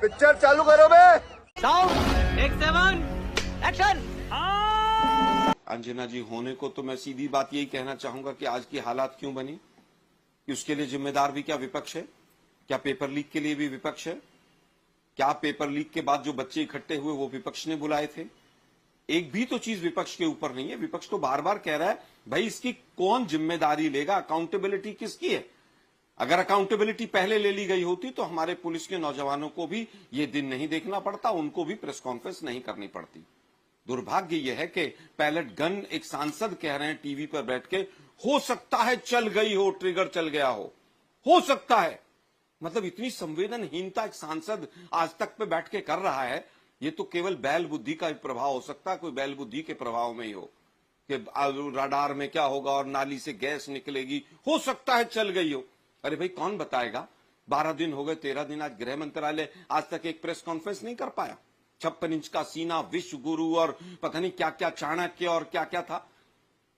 Picture चालू करो बे। Sound take 7 action. Anjana ji होने को तो मैं सीधी बात यही कहना चाहूंगा कि आज की हालात क्यों बनी, कि उसके लिए जिम्मेदार भी क्या विपक्ष है? क्या पेपर लीक के लिए भी विपक्ष है? क्या पेपर लीक के बाद जो बच्चे इकट्ठे हुए वो विपक्ष ने बुलाए थे? एक भी तो चीज विपक्ष के ऊपर नहीं है। विपक्ष तो बार बार कह रहा है भाई इसकी कौन जिम्मेदारी लेगा, अकाउंटेबिलिटी किसकी है? अगर अकाउंटेबिलिटी पहले ले ली गई होती तो हमारे पुलिस के नौजवानों को भी ये दिन नहीं देखना पड़ता, उनको भी प्रेस कॉन्फ्रेंस नहीं करनी पड़ती। दुर्भाग्य यह है कि पैलेट गन एक सांसद कह रहे हैं टीवी पर बैठ के, हो सकता है चल गई हो, ट्रिगर चल गया हो सकता है। मतलब इतनी संवेदनहीनता एक सांसद आज तक पे बैठ के कर रहा है। ये तो केवल बैल बुद्धि का प्रभाव हो सकता है, कोई बैल बुद्धि के प्रभाव में ही हो कि रडार में क्या होगा और नाली से गैस निकलेगी, हो सकता है चल गई हो। अरे भाई कौन बताएगा? 12 दिन हो गए, 13 दिन, आज गृह मंत्रालय आज तक एक प्रेस कॉन्फ्रेंस नहीं कर पाया। 56 इंच का सीना, विश्व गुरु और पता नहीं क्या क्या चाणक्य और क्या क्या था।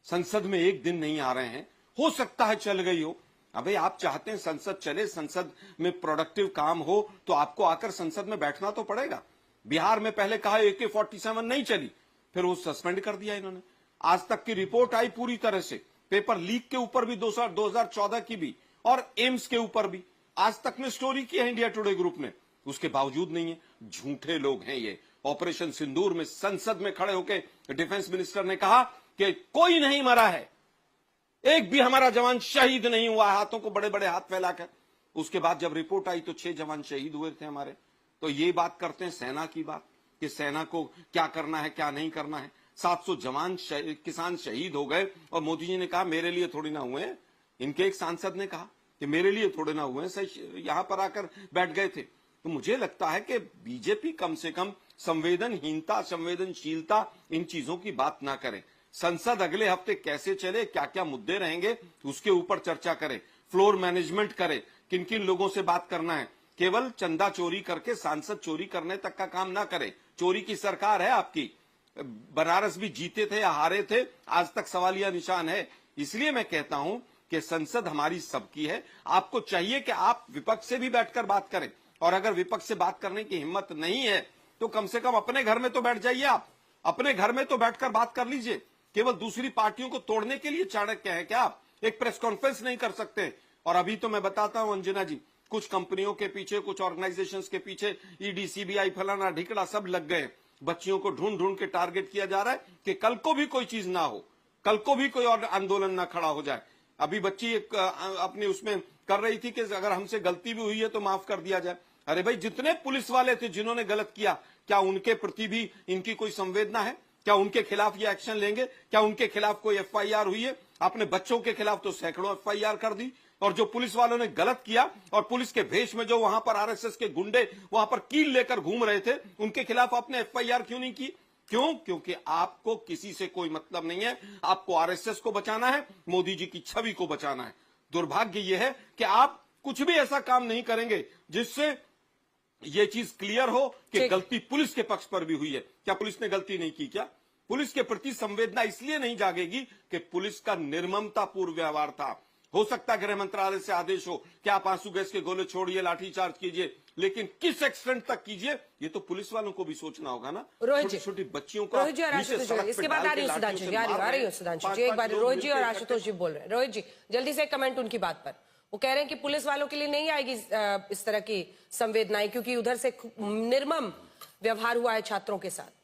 संसद में एक दिन नहीं आ रहे हैं, हो सकता है चल गई हो। अबे आप चाहते हैं संसद चले, संसद में प्रोडक्टिव काम हो तो आपको आकर संसद में बैठना तो पड़ेगा। बिहार में पहले कहा AK-47 नहीं चली, फिर वो सस्पेंड कर दिया इन्होंने। आज तक की रिपोर्ट आई पूरी तरह से, पेपर लीक के ऊपर भी 2014 की भी और एम्स के ऊपर भी आज तक ने स्टोरी की है इंडिया टुडे ग्रुप ने, उसके बावजूद नहीं है। झूठे लोग हैं ये। ऑपरेशन सिंदूर में संसद में खड़े होकर डिफेंस मिनिस्टर ने कहा कि कोई नहीं मरा है, एक भी हमारा जवान शहीद नहीं हुआ, हाथों को बड़े बड़े हाथ फैलाकर। उसके बाद जब रिपोर्ट आई तो 6 जवान शहीद हुए थे हमारे। तो ये बात करते हैं सेना की बात कि सेना को क्या करना है क्या नहीं करना है। 700 जवान किसान शहीद हो गए और मोदी जी ने कहा मेरे लिए थोड़ी ना हुए हैं। इनके एक सांसद ने कहा कि मेरे लिए थोड़े ना हुए हैं, यहां पर आकर बैठ गए थे। तो मुझे लगता है कि बीजेपी कम से कम संवेदनहीनता, संवेदनशीलता इन चीजों की बात ना करे। संसद अगले हफ्ते कैसे चले, क्या क्या मुद्दे रहेंगे, उसके ऊपर चर्चा करे, फ्लोर मैनेजमेंट करे, किन किन लोगों से बात करना है। केवल चंदा चोरी करके सांसद चोरी करने तक का काम ना करे। चोरी की सरकार है आपकी। बनारस भी जीते थे या हारे थे, आज तक सवालिया निशान है। इसलिए मैं कहता हूं कि संसद हमारी सबकी है। आपको चाहिए कि आप विपक्ष से भी बैठकर बात करें, और अगर विपक्ष से बात करने की हिम्मत नहीं है तो कम से कम अपने घर में तो बैठ जाइए। आप अपने घर में तो बैठकर बात कर लीजिए। केवल दूसरी पार्टियों को तोड़ने के लिए चाणक्य है क्या आप? एक प्रेस कॉन्फ्रेंस नहीं कर सकते? और अभी तो मैं बताता हूं अंजना जी, कुछ कंपनियों के पीछे, कुछ ऑर्गेनाइजेशंस के पीछे ईडी, सीबीआई, फलाना ढिकड़ा सब लग गए। बच्चियों को ढूंढ ढूंढ के टारगेट किया जा रहा है कि कल को भी कोई चीज ना हो, कल को भी कोई और आंदोलन ना खड़ा हो जाए। अभी बच्ची एक अपने उसमें कर रही थी कि अगर हमसे गलती भी हुई है तो माफ कर दिया जाए। अरे भाई जितने पुलिस वाले थे जिन्होंने गलत किया, क्या उनके प्रति भी इनकी कोई संवेदना है? क्या उनके खिलाफ ये एक्शन लेंगे? क्या उनके खिलाफ कोई FIR हुई है? अपने बच्चों के खिलाफ तो सैकड़ों FIR कर दी। और जो पुलिस वालों ने गलत किया और पुलिस के भेष में जो वहां पर RSS के गुंडे वहां पर कील लेकर घूम रहे थे, उनके खिलाफ आपने FIR क्यों नहीं की? क्यों? क्योंकि आपको किसी से कोई मतलब नहीं है। आपको RSS को बचाना है, मोदी जी की छवि को बचाना है। दुर्भाग्य यह है कि आप कुछ भी ऐसा काम नहीं करेंगे जिससे ये चीज क्लियर हो कि गलती पुलिस के पक्ष पर भी हुई है। क्या पुलिस ने गलती नहीं की? क्या पुलिस के प्रति संवेदना इसलिए नहीं जागेगी कि पुलिस का निर्ममतापूर्ण व्यवहार था। हो सकता है गृह मंत्रालय से आदेश हो कि आप आंसू गैस के गोले छोड़िए, लाठीचार्ज कीजिए, लेकिन किस एक्सटेंट तक कीजिए ये तो पुलिस वालों को भी सोचना होगा ना। छोटी छोटी बच्चियों को इसके बाद आ रही है सुधांशु जी, आ रही है सुधांशु जी। एक बार रोहित जी और आशुतोष जी बोल रहे हैं। रोहित जी जल्दी से कमेंट उनकी बात पर। वो कह रहे हैं कि पुलिस वालों के लिए नहीं आएगी इस तरह की संवेदनाएं, क्योंकि उधर से निर्मम व्यवहार हुआ है छात्रों के साथ।